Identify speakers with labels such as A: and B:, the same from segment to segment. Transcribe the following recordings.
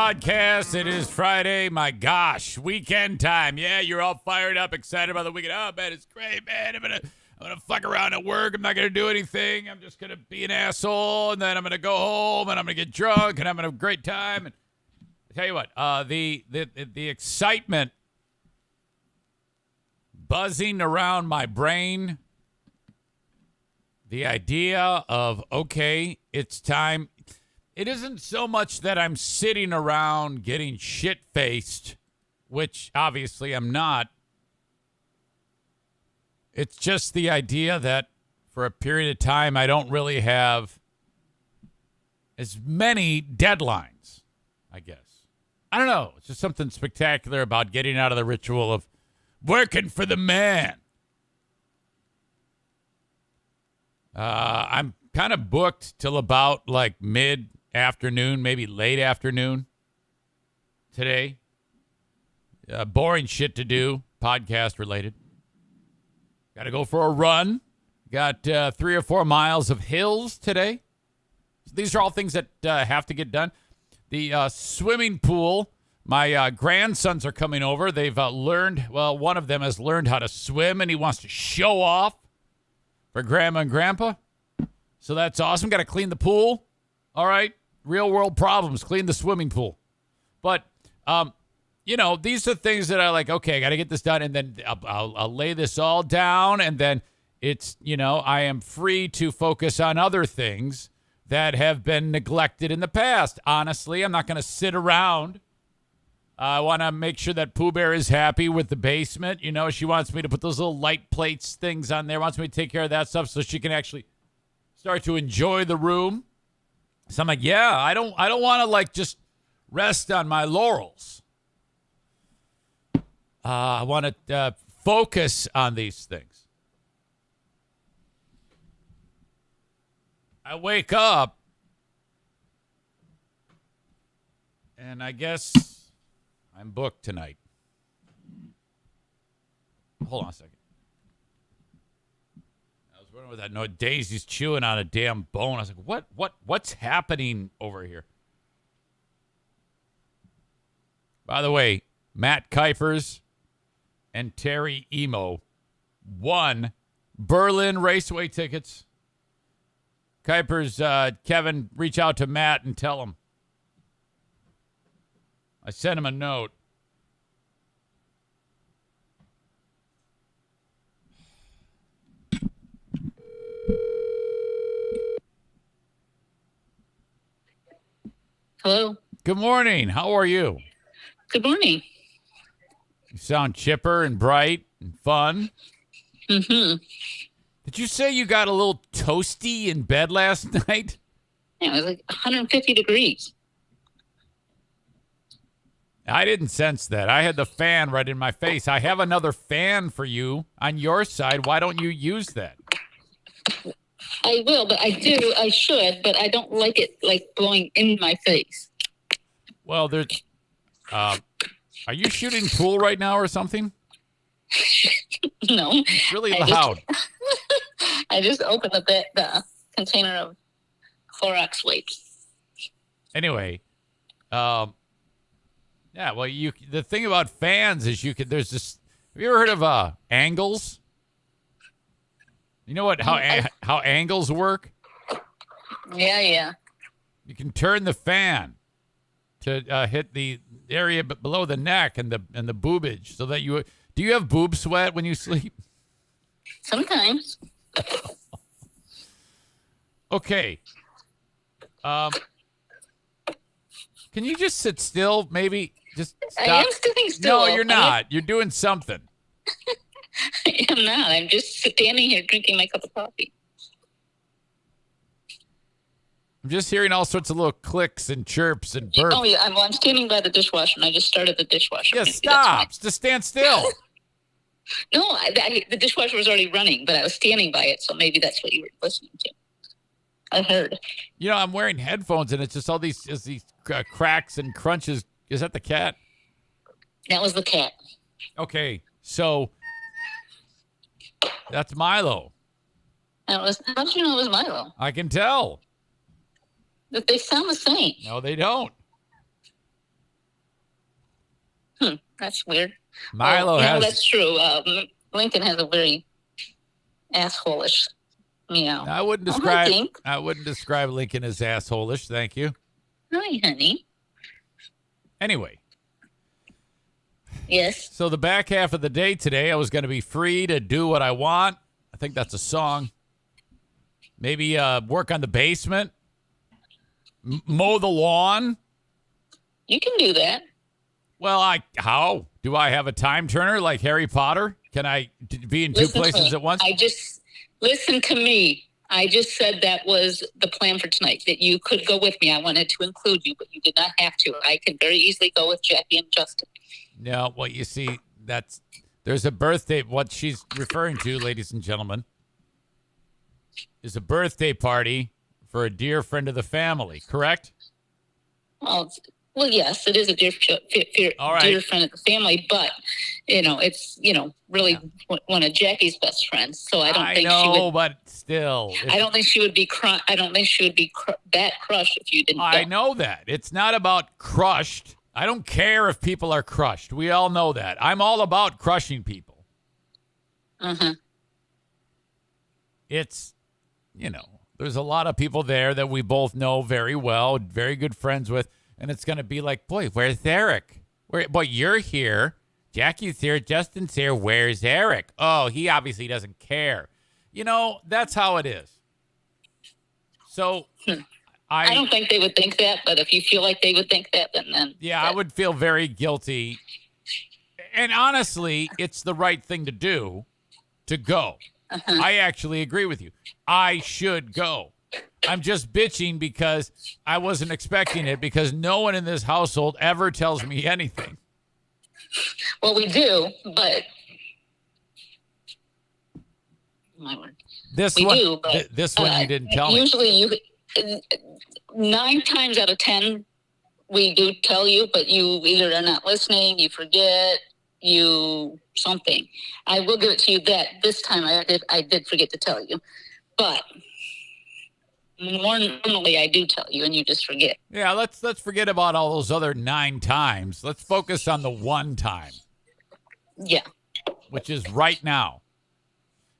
A: podcast. It is Friday. My gosh, weekend time. Yeah, you're all fired up, excited about the weekend. Oh, man, it's great, man. I'm gonna fuck around at work. I'm not gonna do anything. I'm just gonna be an asshole, and then I'm gonna go home, and I'm gonna get drunk, and I'm gonna have a great time. And I tell you what, the excitement buzzing around my brain, the idea of, okay, it's time. It isn't so much that I'm sitting around getting shit-faced, which obviously I'm not. It's just the idea that for a period of time, I don't really have as many deadlines, I guess. I don't know. It's just something spectacular about getting out of the ritual of working for the man. I'm kind of booked till about like mid-afternoon, maybe late afternoon today. Boring shit to do, podcast related. Got to go for a run. Got 3 or 4 miles of hills today. So these are all things that have to get done. The swimming pool, my grandsons are coming over. They've learned, well, one of them has learned how to swim, and he wants to show off for Grandma and Grandpa. So that's awesome. Got to clean the pool. All right. Real world problems. Clean the swimming pool. But, these are things that I like, okay, I got to get this done. And then I'll lay this all down. And then it's, I am free to focus on other things that have been neglected in the past. Honestly, I'm not going to sit around. I want to make sure that Pooh Bear is happy with the basement. She wants me to put those little light plates things on there, wants me to take care of that stuff so she can actually start to enjoy the room. So I'm like, yeah, I don't want to just rest on my laurels. I want to focus on these things. I wake up and I guess I'm booked tonight. Hold on a second. I was wondering what that noise. Daisy's chewing on a damn bone. I was like, what's happening over here? By the way, Matt Kuipers and Terry Emo won Berlin Raceway tickets. Kuipers, Kevin, reach out to Matt and tell him. I sent him a note.
B: Hello.
A: Good morning. How are you?
B: Good morning.
A: You sound chipper and bright and fun.
B: Mm-hmm.
A: Did you say you got a little toasty in bed last night?
B: Yeah, it was like 150 degrees.
A: I didn't sense that. I had the fan right in my face. I have another fan for you on your side. Why don't you use that?
B: I will, but I should, but I don't like it blowing in my face.
A: Well, there's, are you shooting pool right now or something?
B: No.
A: It's really loud.
B: I just opened the container of Clorox wipes.
A: Anyway, yeah, well, the thing about fans is there's this, have you ever heard of angles? You know how angles work?
B: Yeah.
A: You can turn the fan to hit the area below the neck and the boobage, so that do you have boob sweat when you sleep?
B: Sometimes.
A: Okay. Can you just sit still? Maybe just stop.
B: I am sitting still.
A: No, you're not. You're doing something.
B: I am not. I'm just standing here drinking my cup of coffee.
A: I'm just hearing all sorts of little clicks and chirps and burps.
B: Oh, yeah. I'm standing by the dishwasher, and I just started the dishwasher.
A: Yeah, stop. Just stand still.
B: No, the dishwasher was already running, but I was standing by it, so maybe that's what you were listening to. I heard.
A: I'm wearing headphones, and it's just all these cracks and crunches. Is that the cat?
B: That was the cat.
A: Okay, so that's Milo.
B: How did you know it was Milo?
A: I can tell.
B: That they sound the same.
A: No, they don't.
B: That's weird.
A: Milo
B: no,
A: has.
B: that's true. Lincoln has a very asshole-ish meow.
A: I wouldn't describe Lincoln as asshole-ish. Thank you.
B: Hi, honey.
A: Anyway.
B: Yes.
A: So the back half of the day today, I was going to be free to do what I want. I think that's a song. Maybe work on the basement. Mow the lawn.
B: You can do that.
A: Well, how? Do I have a time turner like Harry Potter? Can I be in two places at once?
B: Listen to me. I just said that was the plan for tonight, that you could go with me. I wanted to include you, but you did not have to. I can very easily go with Jackie and Justin.
A: No, well, you see, there's a birthday. What she's referring to, ladies and gentlemen, is a birthday party for a dear friend of the family, correct?
B: Well, yes, it is a dear friend of the family, but it's really one of Jackie's best friends. So I don't think she would.
A: But still,
B: I don't think she would be. I don't think she would be that crushed if you didn't.
A: I know that it's not about crushed. I don't care if people are crushed. We all know that. I'm all about crushing people. It's, there's a lot of people there that we both know very well, very good friends with. And it's going to be like, boy, where's Eric? Boy, you're here. Jackie's here. Justin's here. Where's Eric? Oh, he obviously doesn't care. That's how it is. So
B: I don't think they would think that, but if you feel like they would think that, then
A: yeah, I would feel very guilty. And honestly, it's the right thing to do, to go. I actually agree with you. I should go. I'm just bitching because I wasn't expecting it, because no one in this household ever tells me anything.
B: Well, we do, but my word.
A: This one you didn't tell me.
B: Usually 9 times out of 10, we do tell you, but you either are not listening, you forget, something. I will give it to you that this time I did forget to tell you, but more normally I do tell you and you just forget.
A: Yeah, let's forget about all those other 9 times. Let's focus on the one time.
B: Yeah.
A: Which is right now.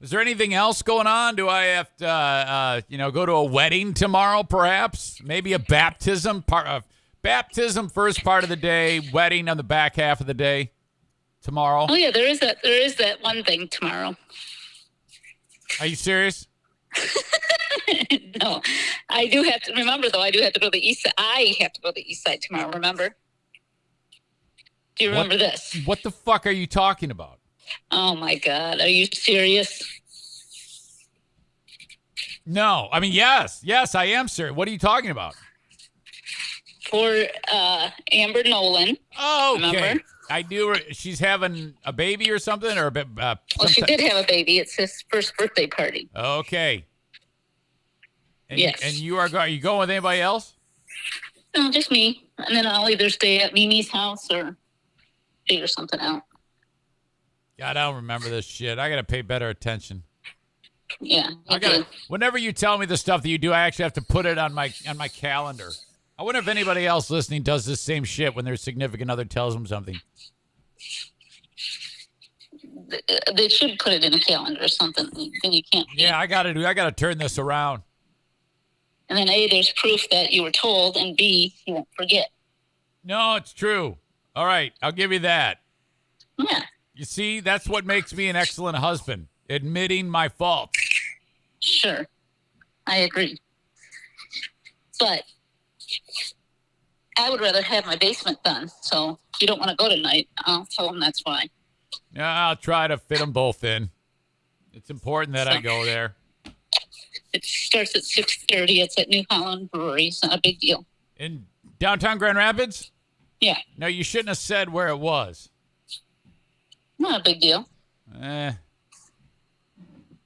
A: Is there anything else going on? Do I have to, go to a wedding tomorrow, perhaps? Maybe a baptism? Baptism first part of the day, wedding on the back half of the day tomorrow.
B: Oh, yeah, there is that one thing tomorrow.
A: Are you serious?
B: No. I do have to, remember, though, I do have to go to the east side. I have to go to the east side tomorrow, remember? Do you remember this?
A: What the fuck are you talking about?
B: Oh, my God. Are you serious?
A: No. I mean, yes. Yes, I am serious. What are you talking about?
B: For Amber Nolan.
A: Oh, okay.
B: Remember?
A: I do. She's having a baby or something? Or
B: well, she did have a baby. It's his first birthday party.
A: Okay. And
B: yes.
A: And are you going with anybody else?
B: No, just me. And then I'll either stay at Mimi's house or figure something out.
A: God, I don't remember this shit. I got to pay better attention.
B: Yeah.
A: Whenever you tell me the stuff that you do, I actually have to put it on my calendar. I wonder if anybody else listening does this same shit when their significant other tells them something.
B: They should put it in a calendar or something. Then you can't.
A: Yeah, I got to turn this around.
B: And then A, there's proof that you were told, and B, you won't forget.
A: No, it's true. All right, I'll give you that.
B: Yeah.
A: You see, that's what makes me an excellent husband, admitting my faults.
B: Sure. I agree. But I would rather have my basement done. So if you don't want to go tonight, I'll tell them that's why.
A: Yeah, I'll try to fit them both in. It's important that I go there.
B: It starts at 6:30. It's at New Holland Brewery. It's not a big deal.
A: In downtown Grand Rapids?
B: Yeah.
A: No, you shouldn't have said where it was.
B: Not a big deal.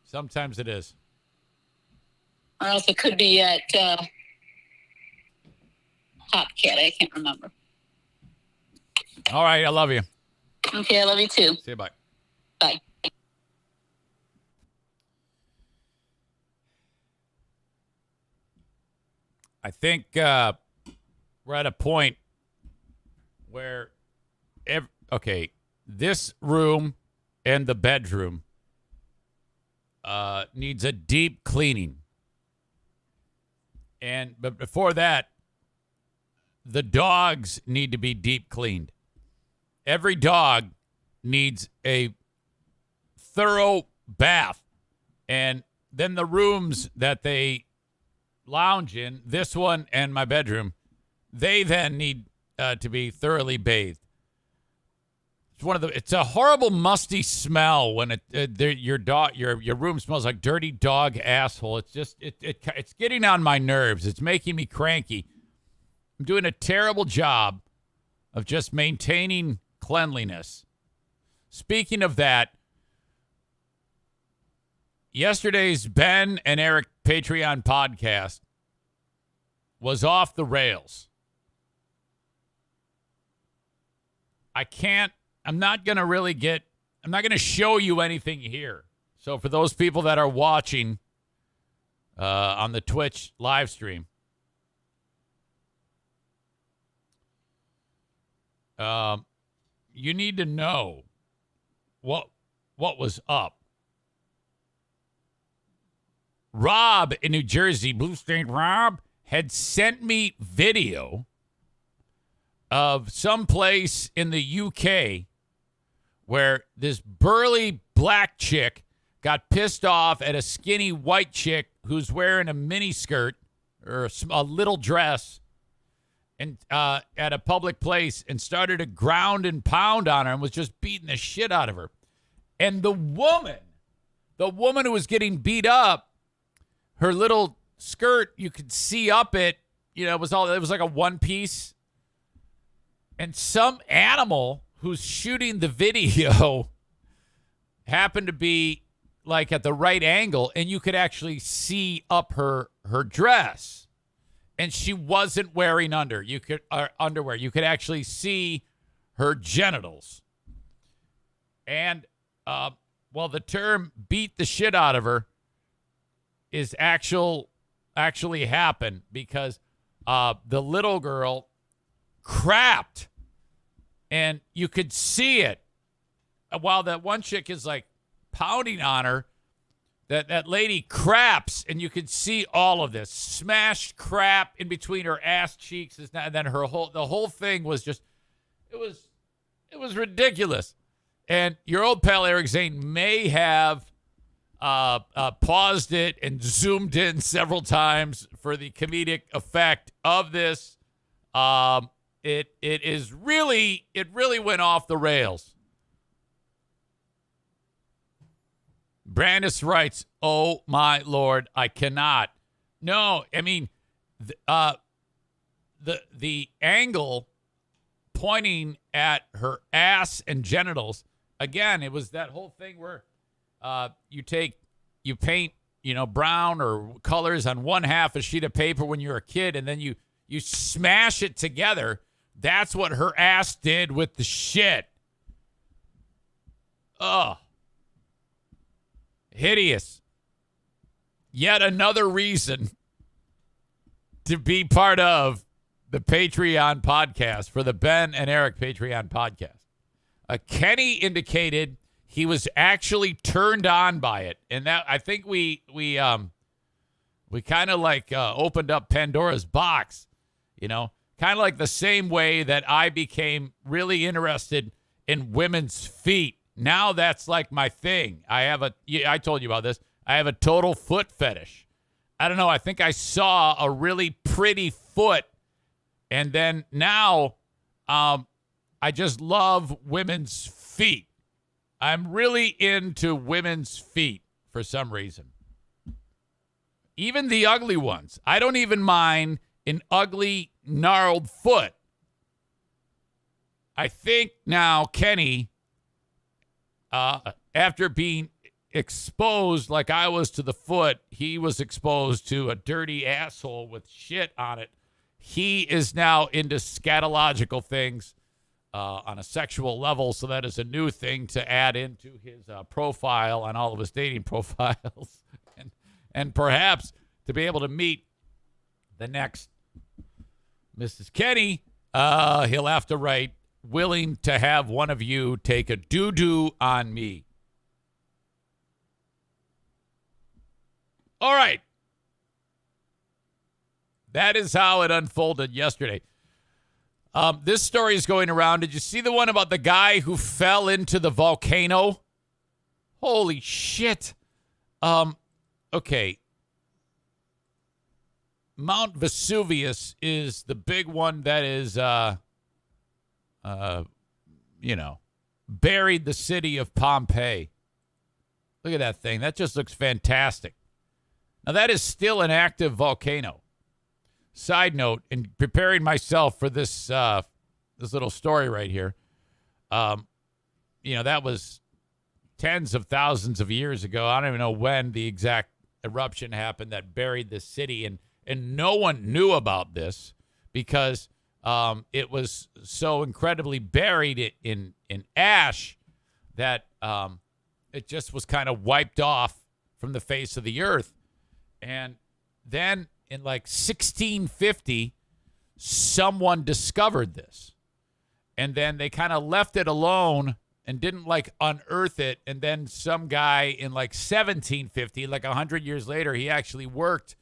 A: Sometimes it is.
B: Or else it could be at Hopcat. I can't remember.
A: All right, I love you.
B: Okay, I love you too.
A: See you, bye.
B: Bye.
A: I think we're at a point where okay, this room and the bedroom needs a deep cleaning. But before that, the dogs need to be deep cleaned. Every dog needs a thorough bath. And then the rooms that they lounge in, this one and my bedroom, they then need to be thoroughly bathed. It's a horrible musty smell when your room smells like dirty dog asshole. It's just it's getting on my nerves. It's making me cranky. I'm doing a terrible job of just maintaining cleanliness. Speaking of that, yesterday's Ben and Eric Patreon podcast was off the rails. I'm not going to show you anything here. So for those people that are watching on the Twitch live stream, you need to know what was up. Rob in New Jersey, Blue State Rob, had sent me video of some place in the UK where this burly black chick got pissed off at a skinny white chick who's wearing a mini skirt or a little dress and at a public place and started to ground and pound on her and was just beating the shit out of her. And the woman who was getting beat up, her little skirt, you could see up it, it was like a one piece. And some animal who's shooting the video happened to be like at the right angle, and you could actually see up her dress. And she wasn't wearing underwear. You could actually see her genitals. And the term "beat the shit out of her" is actually happened because the little girl crapped, and you could see it while that one chick is like pounding on her. That lady craps, and you could see all of this smashed crap in between her ass cheeks, and then the whole thing was just it was ridiculous. And your old pal Eric Zane may have paused it and zoomed in several times for the comedic effect of this. It really went off the rails. Brandis writes, "Oh my Lord, I cannot." No, I mean, the angle pointing at her ass and genitals. Again, it was that whole thing where you paint, brown or colors on one half a sheet of paper when you're a kid, and then you smash it together. That's what her ass did with the shit. Ugh. Hideous. Yet another reason to be part of the Patreon podcast, for the Ben and Eric Patreon podcast. Kenny indicated he was actually turned on by it, and that I think we kind of like opened up Pandora's box, kind of like the same way that I became really interested in women's feet. Now that's like my thing. I told you about this. I have a total foot fetish. I don't know. I think I saw a really pretty foot, and then now I just love women's feet. I'm really into women's feet for some reason. Even the ugly ones. I don't even mind an ugly, gnarled foot. I think now Kenny, after being exposed like I was to the foot, he was exposed to a dirty asshole with shit on it. He is now into scatological things on a sexual level, so that is a new thing to add into his profile on all of his dating profiles. and perhaps to be able to meet the next Mrs. Kenny, he'll have to write willing to have one of you take a doo-doo on me. All right. That is how it unfolded yesterday. This story is going around. Did you see the one about the guy who fell into the volcano? Holy shit. Okay. Mount Vesuvius is the big one that is, buried the city of Pompeii. Look at that thing. That just looks fantastic. Now, that is still an active volcano. Side note, in preparing myself for this little story right here, that was tens of thousands of years ago. I don't even know when the exact eruption happened that buried the city, and no one knew about this because it was so incredibly buried in ash that it just was kind of wiped off from the face of the earth. And then in like 1650, someone discovered this. And then they kind of left it alone and didn't like unearth it. And then some guy in like 1750, like 100 years later, he actually worked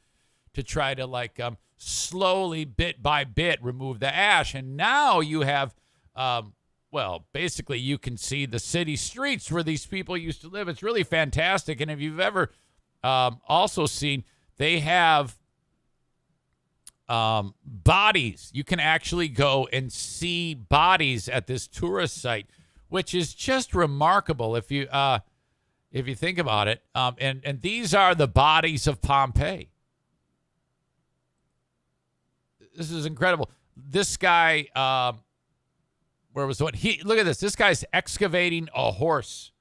A: to try to like slowly, bit by bit, remove the ash. And now you have, basically you can see the city streets where these people used to live. It's really fantastic. And if you've ever also seen, they have bodies. You can actually go and see bodies at this tourist site, which is just remarkable if you think about it. And these are the bodies of Pompeii. This is incredible. This guy, where was what? Look at this. This guy's excavating a horse,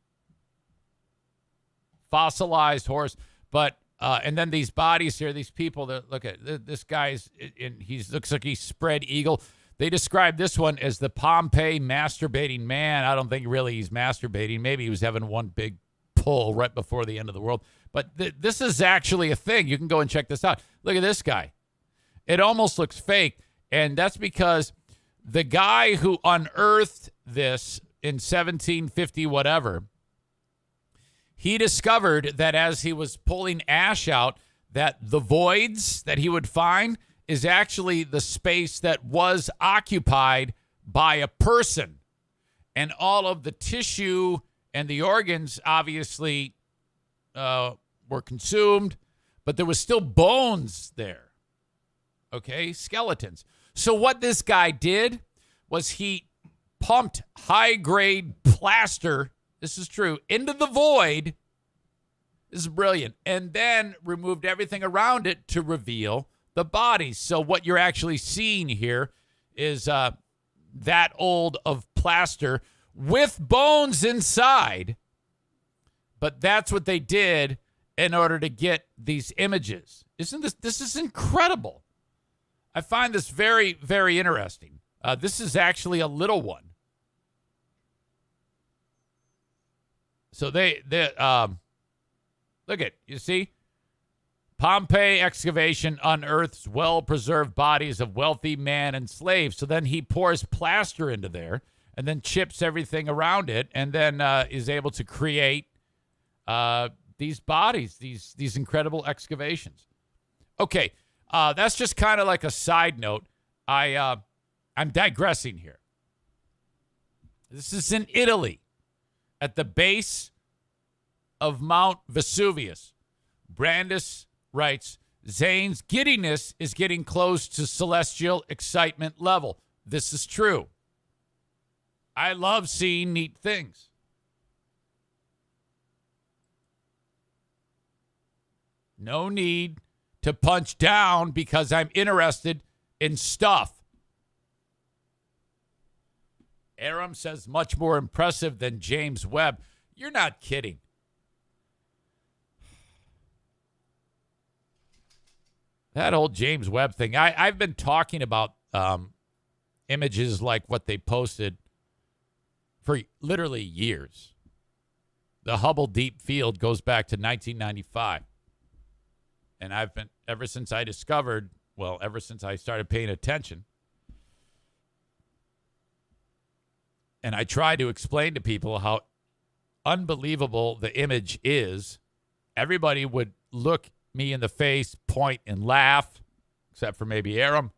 A: fossilized horse. But and then these bodies here, these people that look at this guy's, he looks like he's spread eagle. They describe this one as the Pompeii masturbating man. I don't think really he's masturbating. Maybe he was having one big pull right before the end of the world. But this is actually a thing. You can go and check this out. Look at this guy. It almost looks fake. And that's because the guy who unearthed this in 1750 whatever, he discovered that as he was pulling ash out, that the voids that he would find is actually the space that was occupied by a person. And all of the tissue and the organs obviously were consumed, but there was still bones there. Okay, skeletons. So what this guy did was he pumped high-grade plaster, this is true, into the void. This is brilliant. And then removed everything around it to reveal the bodies. So what you're actually seeing here is that old of plaster with bones inside. But that's what they did in order to get these images. This is incredible. I find this very, very interesting. This is actually a little one. So they look at, you see? Pompeii excavation unearths well-preserved bodies of wealthy man and slave. So then he pours plaster into there and then chips everything around it and then is able to create these bodies, these incredible excavations. Okay, that's just kind of like a side note. I'm digressing here. This is in Italy, at the base of Mount Vesuvius. Brandis writes, Zane's giddiness is getting close to celestial excitement level. This is true. I love seeing neat things. No need to punch down because I'm interested in stuff. Aram says much more impressive than James Webb. You're not kidding. That old James Webb thing. I've been talking about images like what they posted for literally years. The Hubble Deep Field goes back to 1995. And I've been, ever since I started paying attention, and I try to explain to people how unbelievable the image is, everybody would look me in the face, point, and laugh, except for maybe Aram.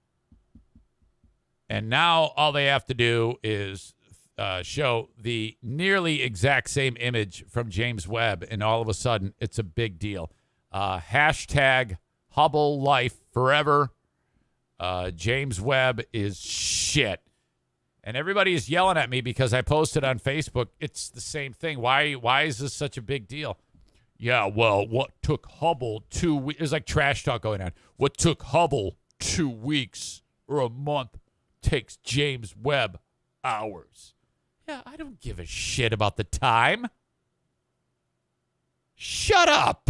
A: And now all they have to do is show the nearly exact same image from James Webb, and all of a sudden, it's a big deal. Hashtag Hubble life forever. James Webb is shit. And everybody is yelling at me because I posted on Facebook. It's the same thing. Why is this such a big deal? Yeah, well, what took Hubble 2 weeks? There's like trash talk going on. What took Hubble 2 weeks or a month takes James Webb hours. Yeah, I don't give a shit about the time. Shut up.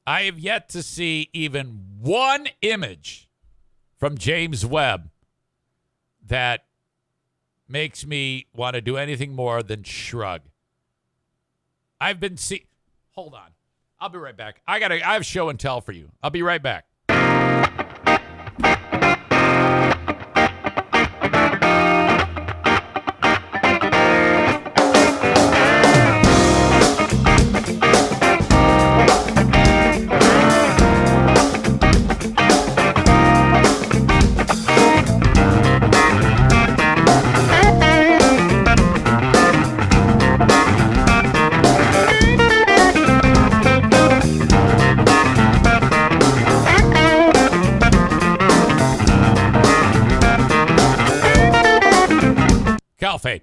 A: I have yet to see even one image from James Webb that makes me want to do anything more than shrug. I've been Hold on. I'll be right back. I have show and tell for you. I'll be right back. Calfate.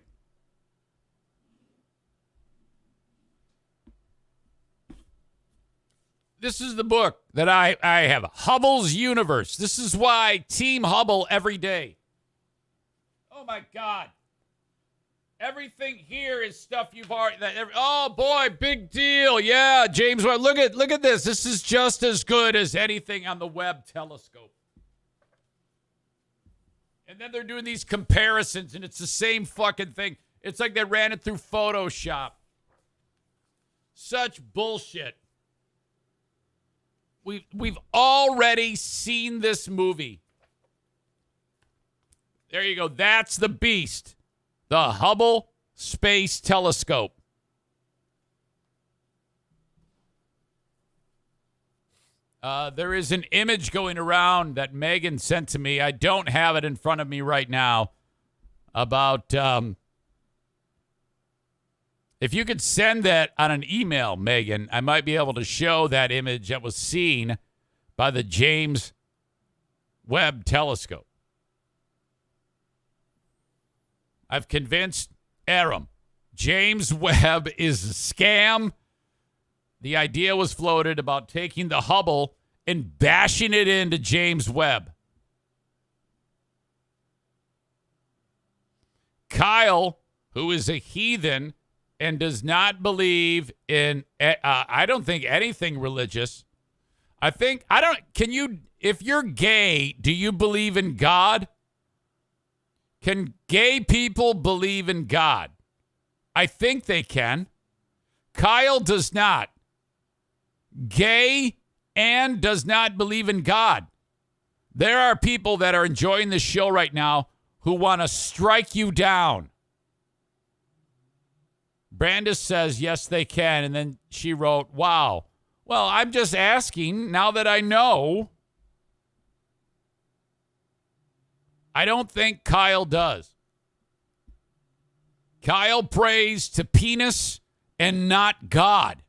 A: This is the book that I have. Hubble's Universe. This is why Team Hubble every day. Oh, my God. Everything here is stuff you've already... oh, boy, big deal. Yeah, James Webb. Look at this. This is just as good as anything on the Webb telescope. And then they're doing these comparisons, and it's the same fucking thing. It's like they ran it through Photoshop. Such bullshit. We've already seen this movie. There you go. That's the beast. The Hubble Space Telescope. There is an image going around that Megan sent to me. I don't have it in front of me right now. About if you could send that on an email, Megan, I might be able to show that image that was seen by the James Webb Telescope. I've convinced Aram. James Webb is a scam. The idea was floated about taking the Hubble and bashing it into James Webb. Kyle, who is a heathen and does not believe in, I don't think anything religious. If you're gay, do you believe in God? Can gay people believe in God? I think they can. Kyle does not. Gay and does not believe in God. There are people that are enjoying this show right now who want to strike you down. Brandis says, yes, they can. And then she wrote, wow. Well, I'm just asking now that I know. I don't think Kyle does. Kyle prays to penis and not God.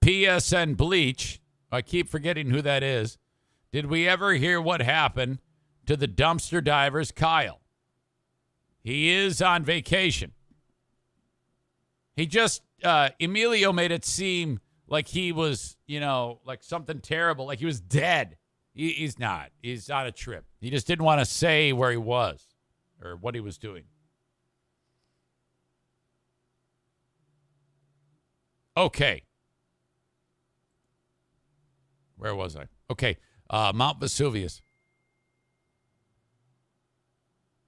A: PSN Bleach. I keep forgetting who that is. Did we ever hear what happened to the dumpster diver's Kyle? He is on vacation. He just, Emilio made it seem like he was, like something terrible, like he was dead. He's not. He's on a trip. He just didn't want to say where he was or what he was doing. Okay. Where was I? Okay. Mount Vesuvius.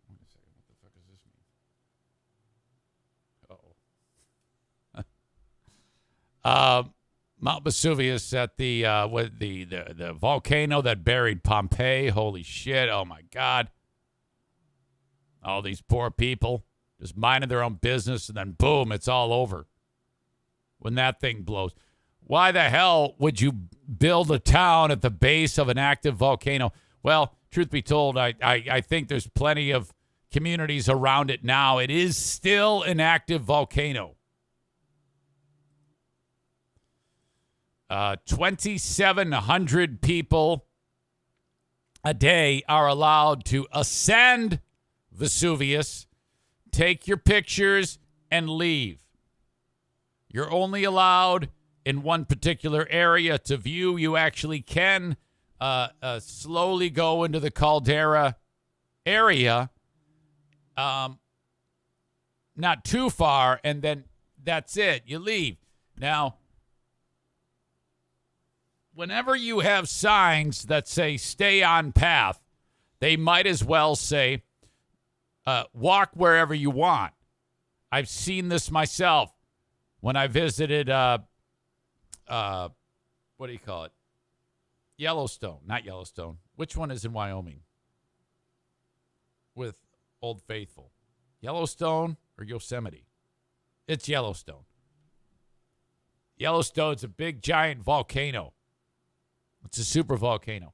A: Wait a second. What the fuck does this mean? Uh-oh. Mount Vesuvius at the with the volcano that buried Pompeii. Holy shit! Oh my God! All these poor people just minding their own business, and then boom, it's all over. When that thing blows, why the hell would you build a town at the base of an active volcano? Well, truth be told, I think there's plenty of communities around it now. It is still an active volcano. 2,700 people a day are allowed to ascend Vesuvius, take your pictures, and leave. You're only allowed in one particular area to view. You actually can slowly go into the caldera area, not too far, and then that's it. You leave. Now, whenever you have signs that say stay on path, they might as well say walk wherever you want. I've seen this myself when I visited, what do you call it? Yellowstone. Not Yellowstone. Which one is in Wyoming? With Old Faithful. Yellowstone or Yosemite? It's Yellowstone. Yellowstone's a big, giant volcano. It's a super volcano.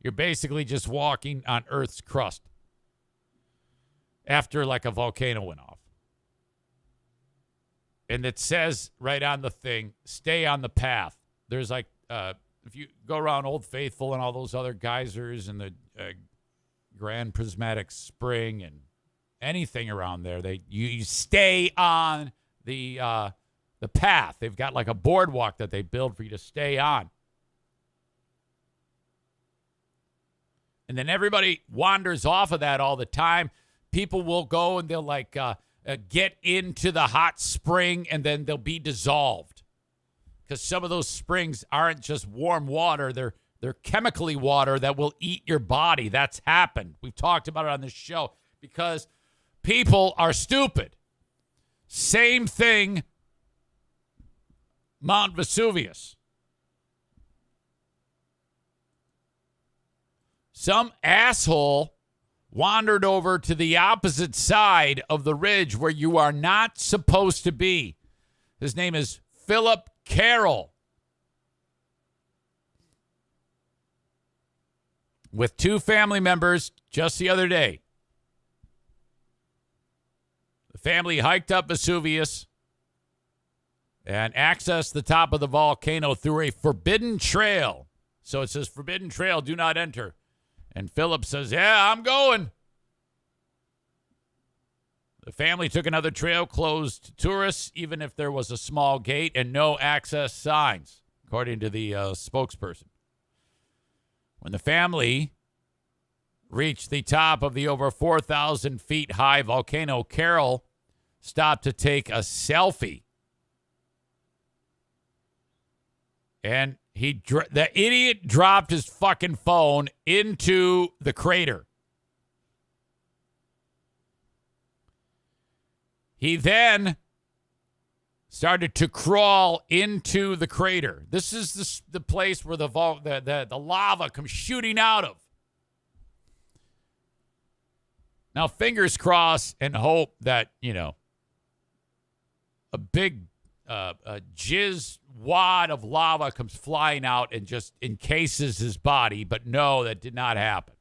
A: You're basically just walking on Earth's crust after like a volcano went off. And it says right on the thing, stay on the path. There's like, if you go around Old Faithful and all those other geysers and the Grand Prismatic Spring and anything around there, you stay on the path. They've got like a boardwalk that they build for you to stay on. And then everybody wanders off of that all the time. People will go and they'll like get into the hot spring and then they'll be dissolved. Because some of those springs aren't just warm water. They're chemically water that will eat your body. That's happened. We've talked about it on this show. Because people are stupid. Same thing, Mount Vesuvius. Some asshole wandered over to the opposite side of the ridge where you are not supposed to be. His name is Philip Carroll. With two family members just the other day. The family hiked up Vesuvius and accessed the top of the volcano through a forbidden trail. So it says, forbidden trail, do not enter. And Philip says, yeah, I'm going. The family took another trail closed to tourists, even if there was a small gate and no access signs, according to the spokesperson. When the family reached the top of the over 4,000 feet high volcano, Carroll stopped to take a selfie. And the idiot dropped his fucking phone into the crater. He then started to crawl into the crater. This is the place where the lava comes shooting out of. Now, fingers crossed and hope that, a big jizz wad of lava comes flying out and just encases his body. But no, that did not happen.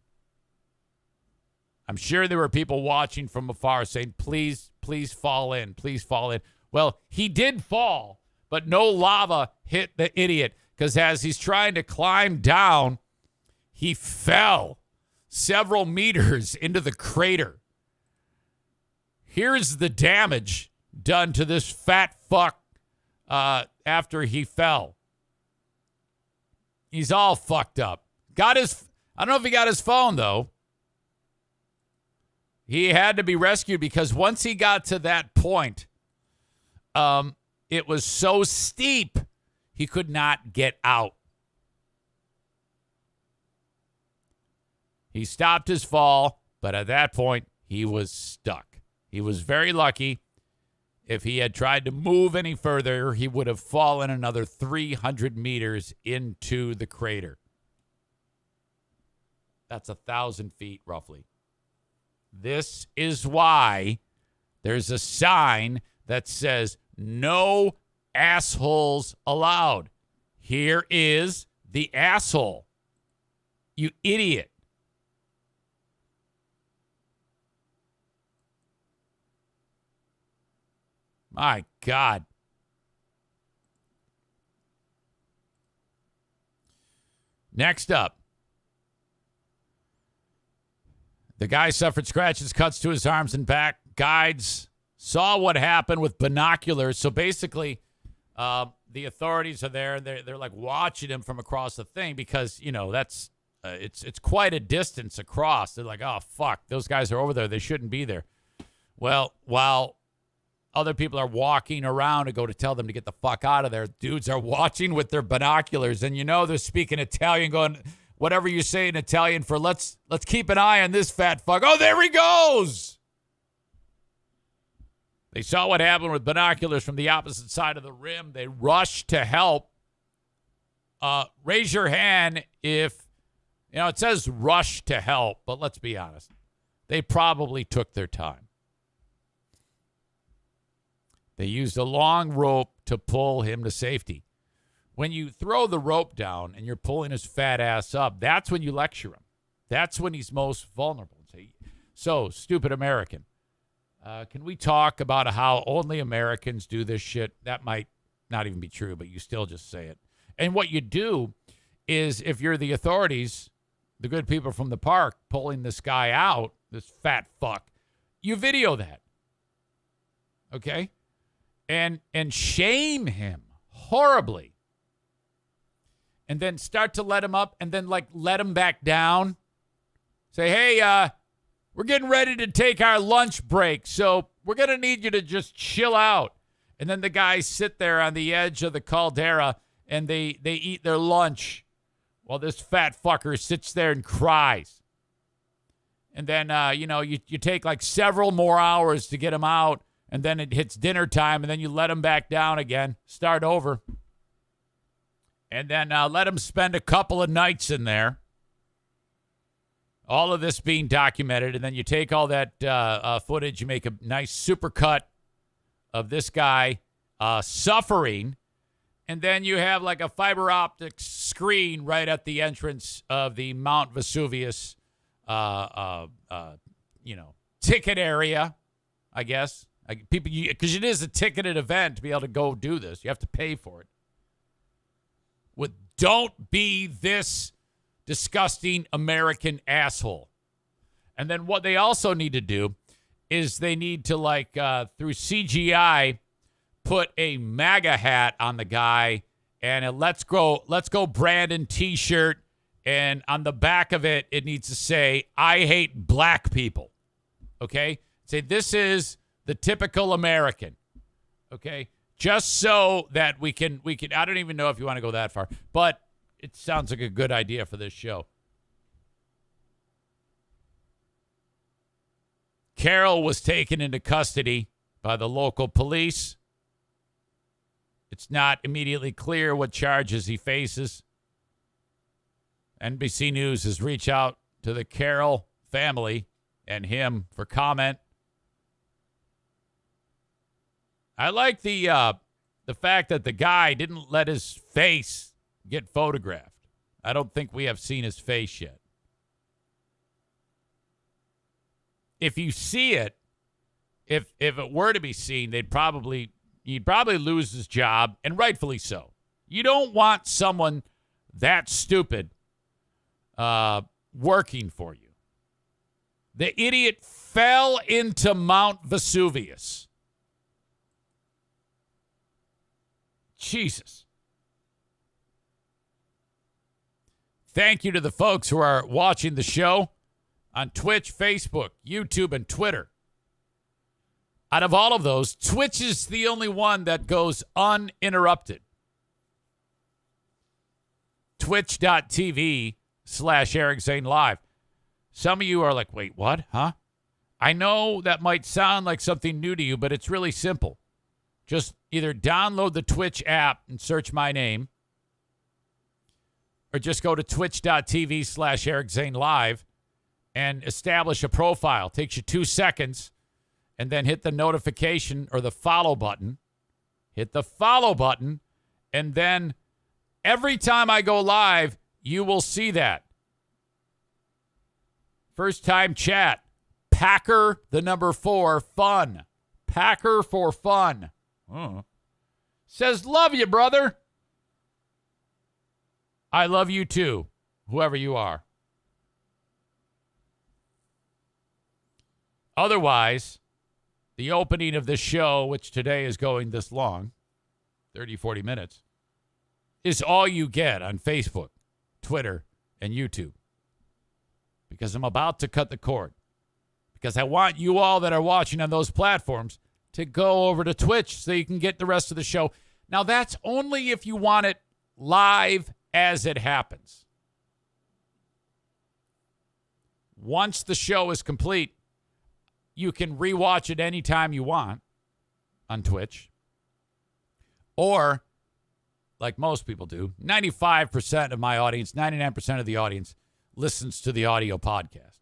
A: I'm sure there were people watching from afar saying, please fall in. Please fall in. Well, he did fall, but no lava hit the idiot because as he's trying to climb down, he fell several meters into the crater. Here's the damage done to this fat fuck after he fell. He's all fucked up. I don't know if he got his phone, though. He had to be rescued because once he got to that point, it was so steep, he could not get out. He stopped his fall, but at that point, he was stuck. He was very lucky. If he had tried to move any further, he would have fallen another 300 meters into the crater. That's 1,000 feet, roughly. This is why there's a sign that says, no assholes allowed. Here is the asshole. You idiot. My God. Next up. The guy suffered scratches, cuts to his arms and back. Guides saw what happened with binoculars. So basically, the authorities are there. They're like watching him from across the thing because, you know, that's it's quite a distance across. They're like, oh, fuck, those guys are over there. They shouldn't be there. Well, while other people are walking around to go to tell them to get the fuck out of there, dudes are watching with their binoculars. And, you know, they're speaking Italian going, whatever you say in Italian for let's keep an eye on this fat fuck. Oh, there he goes. They saw what happened with binoculars from the opposite side of the rim. They rushed to help. Raise your hand if, you know, it says rush to help, but let's be honest. They probably took their time. They used a long rope to pull him to safety. When you throw the rope down and you're pulling his fat ass up, that's when you lecture him. That's when he's most vulnerable. So, stupid American. Can we talk about how only Americans do this shit? That might not even be true, but you still just say it. And what you do is, if you're the authorities, the good people from the park pulling this guy out, this fat fuck, you video that. Okay? And shame him horribly. And then start to let him up and then, like, let him back down. Say, hey, we're getting ready to take our lunch break, so we're going to need you to just chill out. And then the guys sit there on the edge of the caldera and they eat their lunch while this fat fucker sits there and cries. And then, you take like several more hours to get him out, and then it hits dinner time, and then you let him back down again, start over. And then let him spend a couple of nights in there. All of this being documented, and then you take all that footage, you make a nice super cut of this guy suffering, and then you have like a fiber optic screen right at the entrance of the Mount Vesuvius, ticket area, I guess. People, because it is a ticketed event to be able to go do this. You have to pay for it. Don't be this disgusting American asshole. And then what they also need to do is they need to, like, through CGI, put a MAGA hat on the guy and a Let's Go Brandon t-shirt. And on the back of it, it needs to say, I hate black people. Okay? Say, this is the typical American. Okay? Just so that we can, I don't even know if you want to go that far, but it sounds like a good idea for this show. Carroll was taken into custody by the local police. It's not immediately clear what charges he faces. NBC News has reached out to the Carroll family and him for comment. I like the fact that the guy didn't let his face get photographed. I don't think we have seen his face yet. If you see it, if it were to be seen, he'd probably lose his job, and rightfully so. You don't want someone that stupid working for you. The idiot fell into Mount Vesuvius. Jesus. Thank you to the folks who are watching the show on Twitch, Facebook, YouTube, and Twitter. Out of all of those, Twitch is the only one that goes uninterrupted. Twitch.tv/Eric Zane Live. Some of you are like, wait, what? Huh? I know that might sound like something new to you, but it's really simple. Just either download the Twitch app and search my name, or just go to twitch.tv/Eric Zane Live and establish a profile. Takes you 2 seconds, and then hit the notification or the follow button. Hit the follow button, and then every time I go live, you will see that. First time chat, Packer, the number 4, fun. Packer for fun. Says, love you, brother. I love you too, whoever you are. Otherwise, the opening of this show, which today is going this long, 30, 40 minutes, is all you get on Facebook, Twitter, and YouTube. Because I'm about to cut the cord. Because I want you all that are watching on those platforms to go over to Twitch so you can get the rest of the show. Now, that's only if you want it live as it happens. Once the show is complete, you can rewatch it anytime you want on Twitch. Or, like most people do, 95% of my audience, 99% of the audience listens to the audio podcast.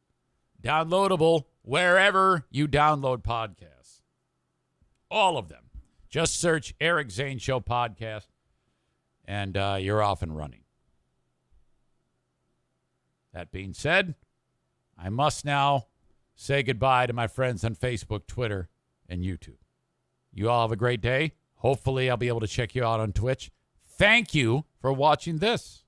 A: Downloadable wherever you download podcasts. All of them. Just search Eric Zane Show Podcast, and you're off and running. That being said, I must now say goodbye to my friends on Facebook, Twitter, and YouTube. You all have a great day. Hopefully, I'll be able to check you out on Twitch. Thank you for watching this.